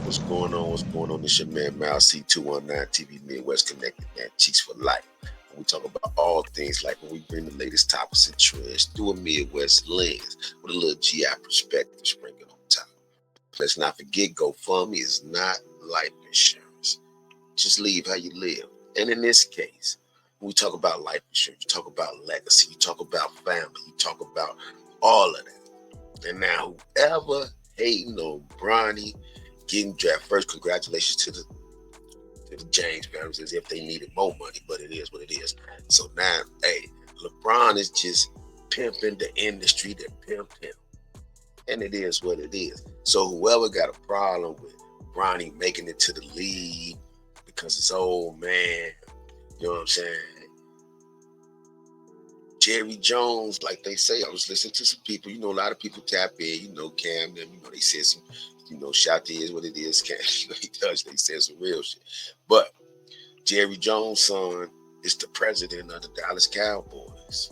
What's going on? What's going on? This your man Mal C219 TV Midwest Connected, man. Cheeks for life. We talk about all things like when we bring the latest topics and trends through a Midwest lens with a little GI perspective sprinkled on top. Let's not forget, GoFundMe is not life insurance. Just live how you live. And in this case, when we talk about life insurance, you talk about legacy, you talk about family, you talk about all of that. And now whoever hating on Bronny getting drafted first, congratulations to the James family as if they needed more money, but it is what it is. So now, hey, LeBron is just pimping the industry that pimped him. And it is what it is. So whoever got a problem with Bronny making it to the league because it's old man, you know what I'm saying? Jerry Jones, like they say, I was listening to some people, a lot of people tap in, Cam, them, they said some, Shot is what it is, Cam, he does, they said some real shit. But Jerry Jones' son is the president of the Dallas Cowboys.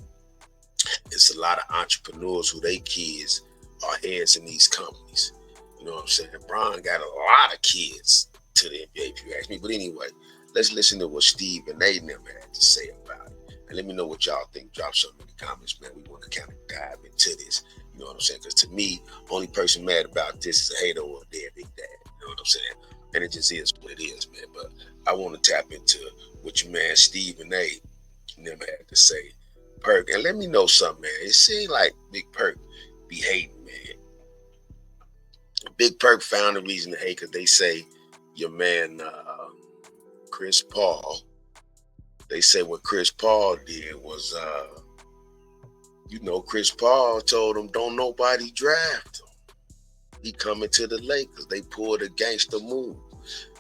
It's a lot of entrepreneurs who they kids are heads in these companies. You know what I'm saying? Bron got a lot of kids to the NBA, if you ask me. But anyway, let's listen to what Steve and they never had to say about it. And let me know what y'all think. Drop something in the comments, man. We want to kind of dive into this. You know what I'm saying? Because to me, only person mad about this is a hater or a dead big dad. You know what I'm saying? And it just is what it is, man. But I want to tap into what your man Steve and they never had to say. Perk, and let me know something, man. It seemed like Big Perk be hating, man. Big Perk found a reason to hate because they say your man Chris Paul. They say what Chris Paul did was, Chris Paul told him, don't nobody draft him. He coming to the Lakers. They pulled a gangster move.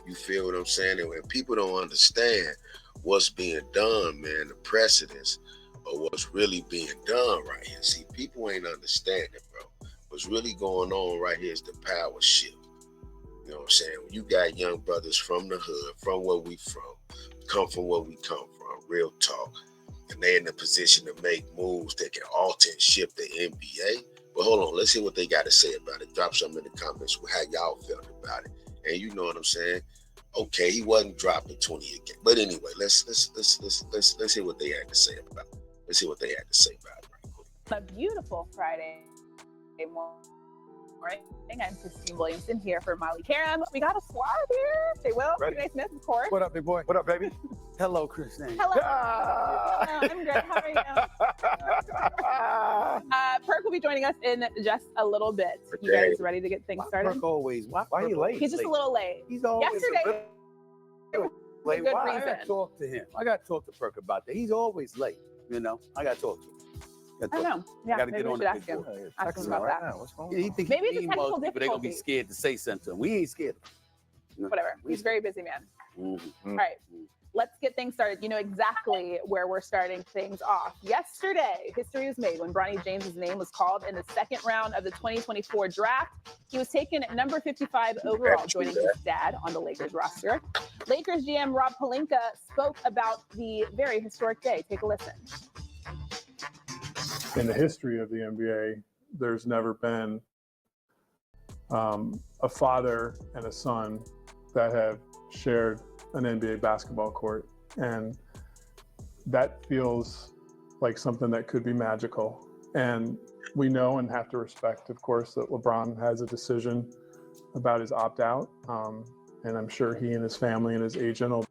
You feel what I'm saying? And when people don't understand what's being done, man, the precedence of what's really being done right here. See, people ain't understanding, bro. What's really going on right here is the power shift. You know what I'm saying? When you got young brothers from the hood, from where we from, come from where we come from, real talk, and they're in a position to make moves that can alter and shift the NBA. But hold on, let's hear what they got to say about it. Drop something in the comments with how y'all felt about it. And you know what I'm saying? Okay, he wasn't dropping 20 again. But anyway, let's hear what they had to say about it. Let's see what they had to say about it right quick. A beautiful Friday morning. I'm Christine Williamson here for Molly Karam. We got a squad here. Say Will, Renee Smith, of course. What up, big boy? What up, baby? Hello, Christine. Hello. I'm good. How are you? Perk will be joining us in just a little bit. You guys ready to get things started? Perk always. Why are you late? He's just a little late. He's always yesterday. Late. Good Why? reason. I got to talk to him. I got to talk to Perk about that. He's always late. I got to talk to him. I know. Yeah, gotta maybe get we on should the ask him. big Ask him about that. Now. What's going on? He thinks Maybe it's a technical but they're going to be difficulty. scared to say something to him. We ain't scared. Whatever. He's a very busy man. Mm-hmm. All right. Let's get things started. You know exactly where we're starting things off. Yesterday, history was made when Bronny James' name was called in the second round of the 2024 draft. He was taken at number 55 overall, joining his dad on the Lakers roster. Lakers GM Rob Pelinka spoke about the very historic day. Take a listen. In the history of the NBA, there's never been a father and a son that have shared an NBA basketball court. And that feels like something that could be magical. And we know and have to respect, of course, that LeBron has a decision about his opt-out. And I'm sure he and his family and his agent will.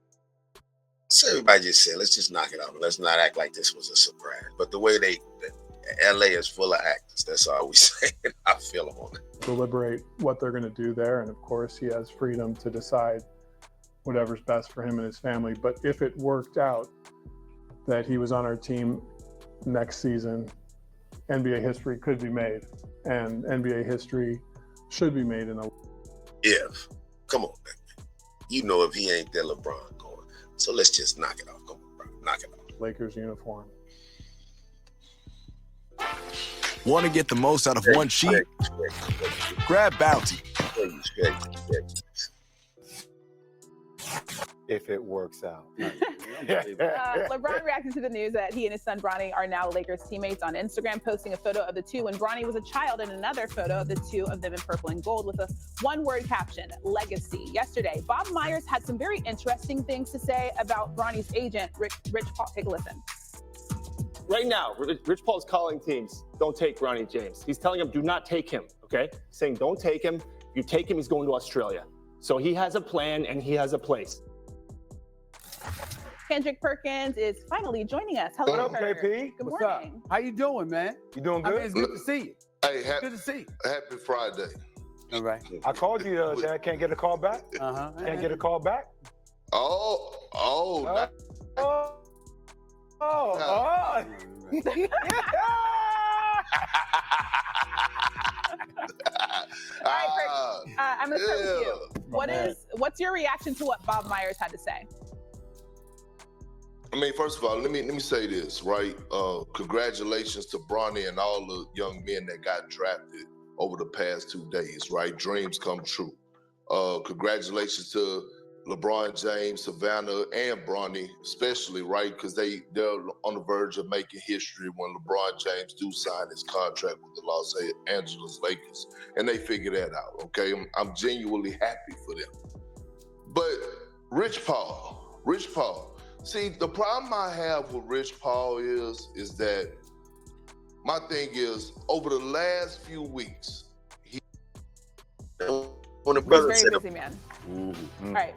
So everybody just said, let's just knock it out. Let's not act like this was a surprise. But the way LA is full of actors, that's all we say. I feel them on it. Deliberate what they're going to do there. And of course, he has freedom to decide whatever's best for him and his family. But if it worked out that he was on our team next season, NBA history could be made. And NBA history should be made in a... If. Come on, man. You know if he ain't there, LeBron going. So let's just knock it off. Come on, bro. Knock it off. Lakers uniform. Want to get the most out of one sheet? Grab Bounty. if it works out. LeBron reacted to the news that he and his son Bronny are now Lakers teammates on Instagram, posting a photo of the two when Bronny was a child and another photo of the two of them in purple and gold with a one-word caption, legacy. Yesterday, Bob Myers had some very interesting things to say about Bronny's agent, Rich Paul. Take a listen. Right now, Rich Paul is calling teams, don't take Bronny James. He's telling them, do not take him, okay? Saying, don't take him. If you take him, he's going to Australia. So he has a plan and he has a place. Kendrick Perkins is finally joining us. Hello, What up, Perk. KP? Good What's morning. up? How you doing, man? You doing I good? mean, it's good to see you. Hey, Good to see you. happy Friday. All right. I called you the other day. I can't get a call back. Can't get a call back. Oh, Oh. All right, Perk. I'm going to start with you. What's your reaction to what Bob Myers had to say? I mean, first of all, let me say this, right? Congratulations to Bronny and all the young men that got drafted over the past 2 days, right? Dreams come true. Congratulations to LeBron James, Savannah, and Bronny, especially, right? Because they're on the verge of making history when LeBron James do sign his contract with the Los Angeles Lakers, and they figure that out, okay? I'm genuinely happy for them. But Rich Paul, see, the problem I have with Rich Paul is that my thing is, over the last few weeks, when the brother He's said, very busy, man. All right,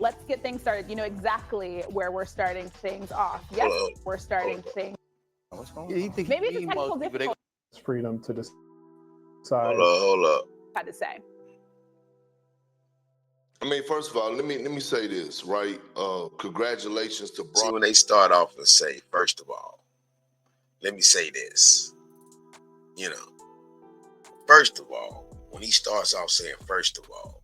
let's get things started. You know exactly where we're starting things off. Yes, we're starting things. What's going on? Yeah, he think Maybe it's a he technical most people, they- difficulty. Freedom to decide. hold up. Had to say. I mean, first of all, let me say this, right? Congratulations to Bronny. See, when they start off and say, first of all, let me say this. You know, first of all, when he starts off saying, first of all,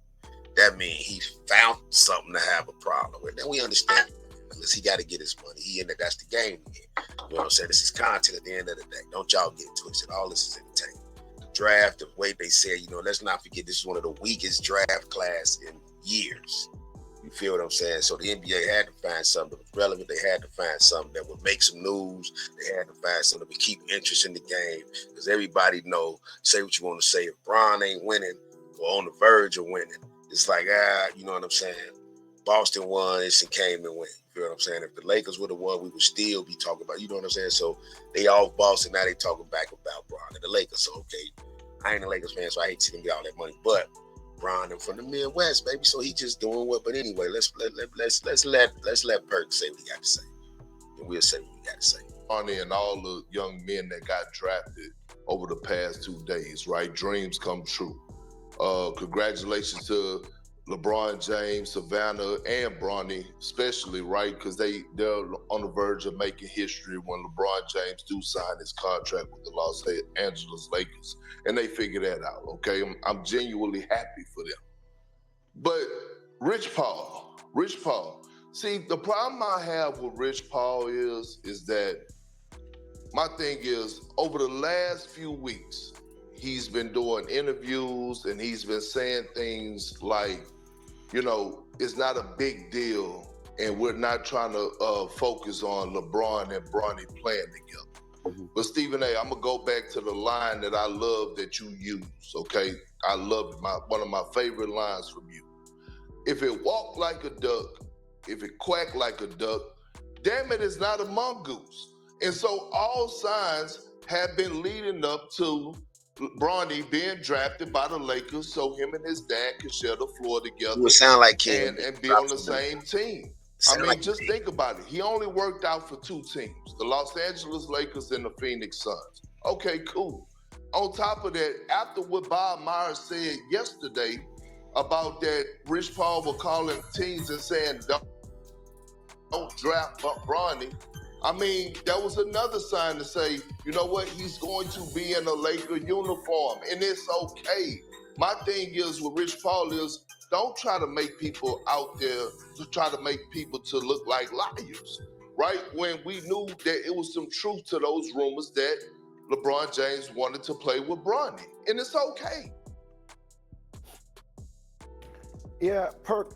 that means he found something to have a problem with. Then we understand, unless he got to get his money. He in there, that's the game again. You know what I'm saying? This is content at the end of the day. Don't y'all get twisted. All this is entertainment. The draft, the way they said, you know, let's not forget this is one of the weakest draft class in years. You feel what I'm saying? So the NBA had to find something that was relevant. They had to find something that would make some news. They had to find something that would keep interest in the game. Because everybody know, say what you want to say. If Bron ain't winning or on the verge of winning, it's like, you know what I'm saying? Boston won, it's and came and went. You feel what I'm saying? If the Lakers would have won, we would still be talking about, you know what I'm saying? So they off Boston, now they talking back about Bron and the Lakers. So, okay, I ain't a Lakers fan, so I hate to see them get all that money. But Bron and from the Midwest, baby. So he just doing what. But anyway, let's let Perk say what he got to say, and we'll say what we got to say. Bronny and all the young men that got drafted over the past 2 days, right? Dreams come true. Congratulations to LeBron James, Savannah, and Bronny, especially, right? Because they're on the verge of making history when LeBron James do sign his contract with the Los Angeles Lakers, and they figure that out, okay? I'm genuinely happy for them. But Rich Paul, see, the problem I have with Rich Paul is that my thing is, over the last few weeks, he's been doing interviews and he's been saying things like, you know, it's not a big deal and we're not trying to focus on LeBron and Bronny playing together. But Stephen A., I'm going to go back to the line that I love that you use, okay? I love it. One of my favorite lines from you. If it walk like a duck, if it quack like a duck, damn it, it's not a mongoose. And so all signs have been leading up to Bronny being drafted by the Lakers so him and his dad could share the floor together. It sound like and be on the same team. I mean, just think about it. He only worked out for 2 teams, the Los Angeles Lakers and the Phoenix Suns. Okay, cool. On top of that, after what Bob Myers said yesterday about that Rich Paul was calling teams and saying, don't draft Bronny, I mean, that was another sign to say, you know what, he's going to be in a Laker uniform, and it's okay. My thing is with Rich Paul is, don't try to make people out there to try to make people to look like liars, right? When we knew that it was some truth to those rumors that LeBron James wanted to play with Bronny, and it's okay. Yeah, Perk,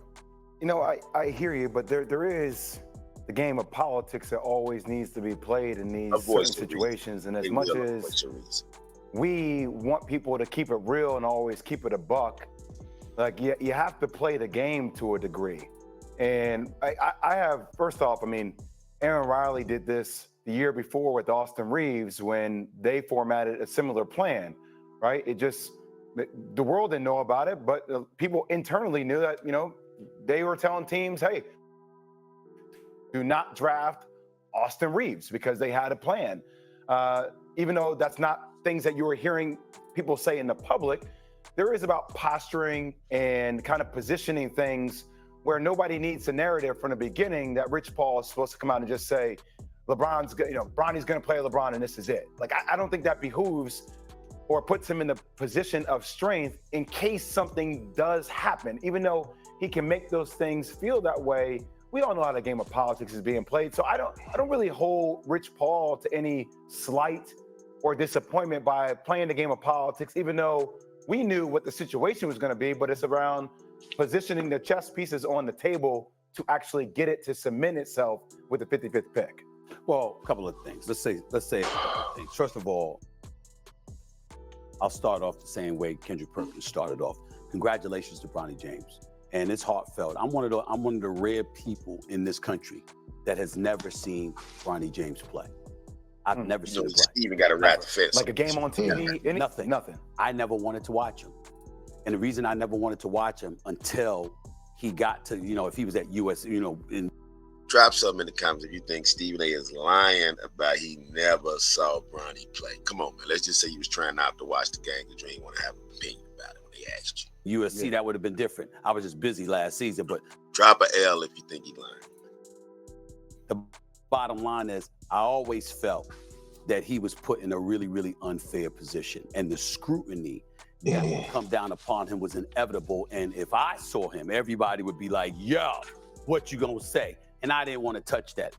You know, I hear you, but there is the game of politics that always needs to be played in these certain situations. And as much as we want people to keep it real and always keep it a buck, like you have to play the game to a degree. And I have, first off, I mean, Aaron Riley did this the year before with Austin Reeves when they formatted a similar plan, right? It just, the world didn't know about it, but people internally knew that, you know, they were telling teams, hey, do not draft Austin Reeves because they had a plan. Even though that's not things that you were hearing people say in the public, there is about posturing and kind of positioning things where nobody needs a narrative from the beginning that Rich Paul is supposed to come out and just say, LeBron's, you know, Bronny's going to play LeBron and this is it. Like, I don't think that behooves or puts him in the position of strength in case something does happen. Even though he can make those things feel that way, we all know how the game of politics is being played. So I don't really hold Rich Paul to any slight or disappointment by playing the game of politics, even though we knew what the situation was going to be, but it's around positioning the chess pieces on the table to actually get it to cement itself with the 55th pick. Well, a couple of things. Let's say a couple of things. First of all, I'll start off the same way Kendrick Perkins started off. Congratulations to Bronny James. And it's heartfelt. I'm one of the rare people in this country that has never seen Bronny James play. I've never seen him play. Even got to rat the fence. Like a game on TV? Yeah. Nothing. I never wanted to watch him. And the reason I never wanted to watch him until he got to, you know, if he was at US, you know, in. Drop something in the comments if you think Stephen A is lying about he never saw Bronny play. Come on, man. Let's just say you was trying not to watch the game because you didn't want to have an opinion about it when they asked you. USC, that would have been different. I was just busy last season, but. Drop a L if you think he's lying. The bottom line is, I always felt that he was put in a really, really unfair position. And the scrutiny that would come down upon him was inevitable. And if I saw him, everybody would be like, yo, what you gonna say? And I didn't want to touch that.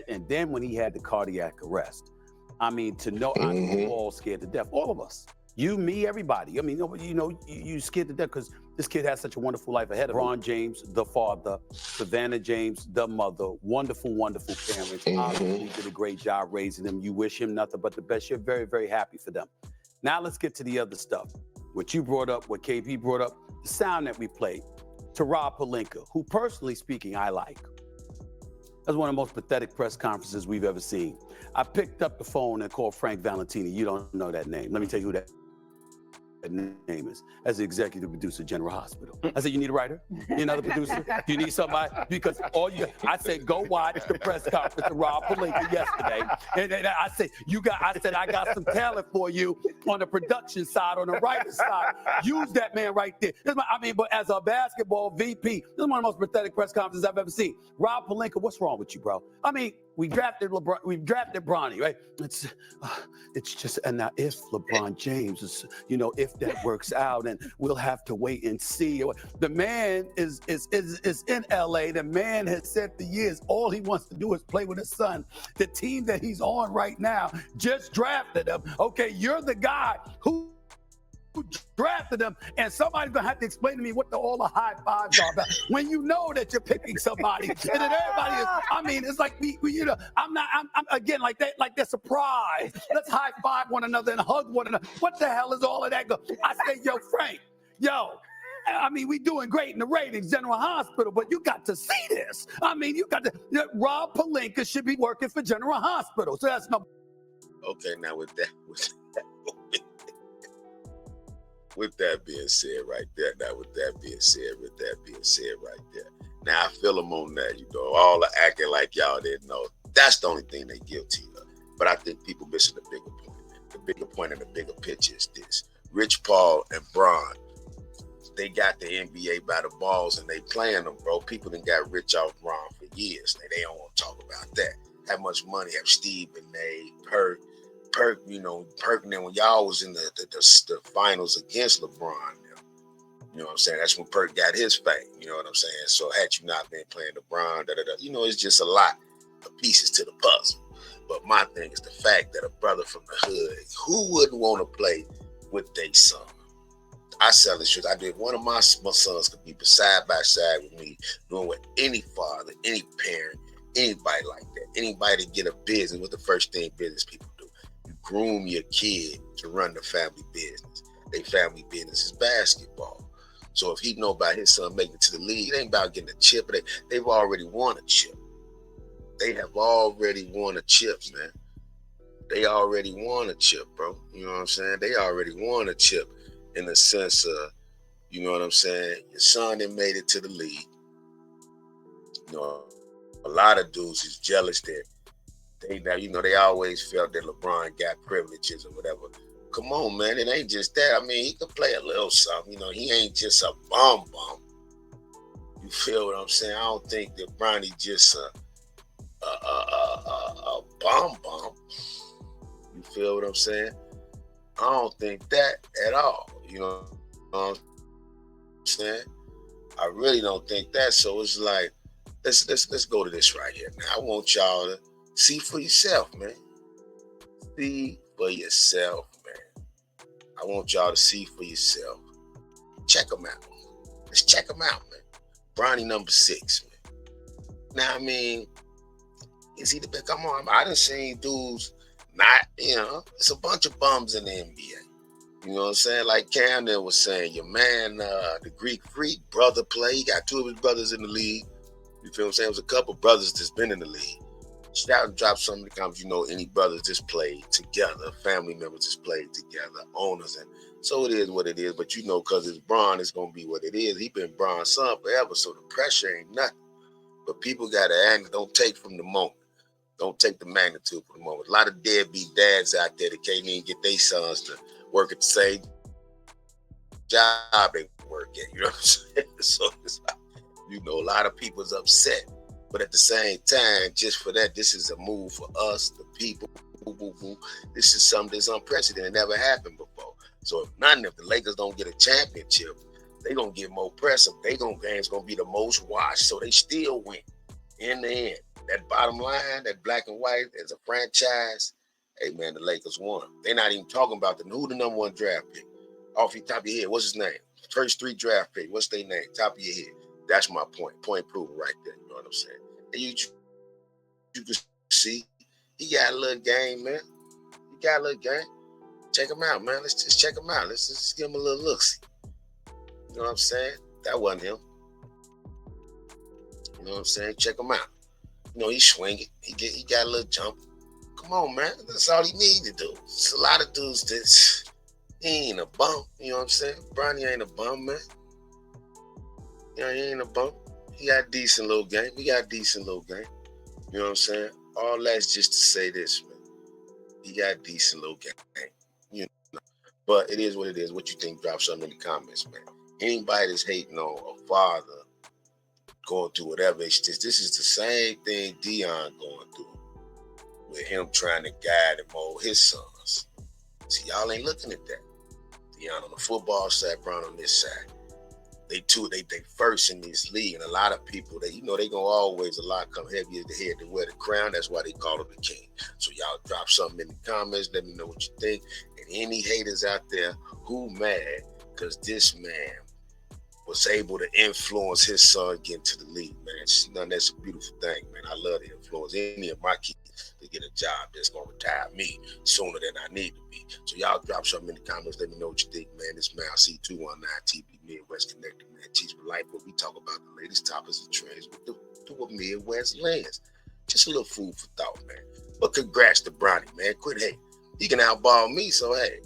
And then when he had the cardiac arrest, I mean, to know, I know we're all scared to death. All of us. You, me, everybody. I mean, nobody, you know, you scared to death because this kid has such a wonderful life ahead of him. Bron James, the father, Savannah James, the mother, wonderful, wonderful parents. Obviously did a great job raising them. You wish him nothing but the best. You're very, very happy for them. Now let's get to the other stuff. What you brought up, what KP brought up, the sound that we played to Rob Pelinka, who personally speaking, I like. That's one of the most pathetic press conferences we've ever seen. I picked up the phone and called Frank Valentini. You don't know that name. Let me tell you who that name is. As the executive producer, General Hospital. I said, you need a writer? You need another producer? Do you need somebody? Because I said, go watch the press conference of Rob Pelinka yesterday. And I said, I got some talent for you on the production side, on the writer side. Use that man right there. But as a basketball VP, this is one of the most pathetic press conferences I've ever seen. Rob Pelinka, what's wrong with you, bro? I mean, we drafted LeBron. We drafted Bronny, right? It's just, and now if LeBron James is, you know, if that works out, and we'll have to wait and see. The man is in LA. The man has said for years all he wants to do is play with his son. The team that he's on right now just drafted him. Okay, you're the guy who drafted them, and somebody's gonna have to explain to me what all the high fives are about. When you know that you're picking somebody, and then everybody is, I mean, it's like we you know, I'm again like they're surprised. Let's high five one another and hug one another. What the hell is all of that? I say, yo, Frank, I mean, we doing great in the ratings, General Hospital, but you got to see this. I mean, you got to. Rob Pelinka should be working for General Hospital. So that's no. Okay, now with that being said right there, now I feel them on that, you know, all the acting like y'all didn't know. That's the only thing they guilty of. But I think people missing the bigger point. The bigger point and the bigger picture is this. Rich Paul and Bron, they got the NBA by the balls and they playing them, bro. People done got rich off Bron for years. They don't want to talk about that. How much money have Steve and made, Perk, you know, Perk, and then when y'all was in the finals against LeBron, you know what I'm saying? That's when Perk got his fame, you know what I'm saying? So had you not been playing LeBron, you know, it's just a lot of pieces to the puzzle. But my thing is the fact that a brother from the hood, who wouldn't want to play with their son? I sell the shit. I did one of my sons could be side by side with me, doing what any father, any parent, anybody like that, anybody to get a business. What the first thing business people do? You groom your kid to run the family business. Their family business is basketball. So if he know about his son making it to the league, it ain't about getting a chip. They've already won a chip. They have already won a chip, man. They already won a chip, bro. You know what I'm saying? They already won a chip in the sense of, you know what I'm saying? Your son that made it to the league. You know, a lot of dudes is jealous that they always felt that LeBron got privileges or whatever. Come on, man. It ain't just that. I mean, he could play a little something. You know, he ain't just a bum. You feel what I'm saying? I don't think that Bronny just a bum. You feel what I'm saying? I don't think that at all. You know what I'm saying? I really don't think that. So it's like, let's go to this right here. Now, I want y'all to see for yourself, man. See for yourself, man. I want y'all to see for yourself. Check them out. Let's check them out, man. Bronny number 6, man. Now, I mean, is he the best? Come on, I done seen dudes not, it's a bunch of bums in the NBA. You know what I'm saying? Like Camden was saying, your man, the Greek Freak, brother play. He got 2 of his brothers in the league. You feel what I'm saying? It was a couple brothers that's been in the league. Shout and drop some of the comments. You know, any brothers just played together, family members just played together, owners. And so it is what it is. But you know, because it's Bron, it's going to be what it is. He been Bron's son forever, so the pressure ain't nothing. But people got to act, don't take from the moment. Don't take the magnitude for the moment. A lot of deadbeat dads out there that can't even get their sons to work at the same job they work at. You know what I'm saying? So it's like, you know, a lot of people's upset. But at the same time, just for that, this is a move for us, the people. This is something that's unprecedented. It never happened before. So if the Lakers don't get a championship, they going to get more press. Game's going to be the most watched. So they still win in the end. That bottom line, that black and white as a franchise, hey, man, the Lakers won. They're not even talking about who the number 1 draft pick. Off your top of your head, what's his name? First 3 draft pick, what's their name? Top of your head. That's my point. Point proven right there. You know what I'm saying? And you can see, he got a little game, man. He got a little game. Check him out, man. Let's just check him out. Let's just give him a little look-see. You know what I'm saying? That wasn't him. You know what I'm saying? Check him out. You know, he's swinging. He got a little jump. Come on, man. That's all he need to do. It's a lot of dudes that he ain't a bum. You know what I'm saying? Bronny ain't a bum, man. You know, he ain't a bum. He got a decent little game. We got a decent little game. You know what I'm saying? All that's just to say this, man. He got a decent little game. You know. But it is what it is. What you think? Drop something in the comments, man. Anybody that's hating on a father going through whatever, this is the same thing Dion going through with him trying to guide and mold his sons. See, y'all ain't looking at that. Dion on the football side, Bron on this side. They first in this league, and a lot of people, they gonna always, a lot come heavy as the head to wear the crown. That's why they call him the king. So y'all drop something in the comments. Let me know what you think. And any haters out there who mad because this man was able to influence his son getting to the league, man. That's a beautiful thing, man. I love to influence any of my kids to get a job that's gonna retire me sooner than I need to be. So y'all drop something in the comments. Let me know what you think, man. This man C219 TV Midwest Connected, man. Teach for life, where we talk about the latest topics and trends through a Midwest lens. Just a little food for thought, man. But congrats to Bronny, man. Quit hating. He can outball me, so hey.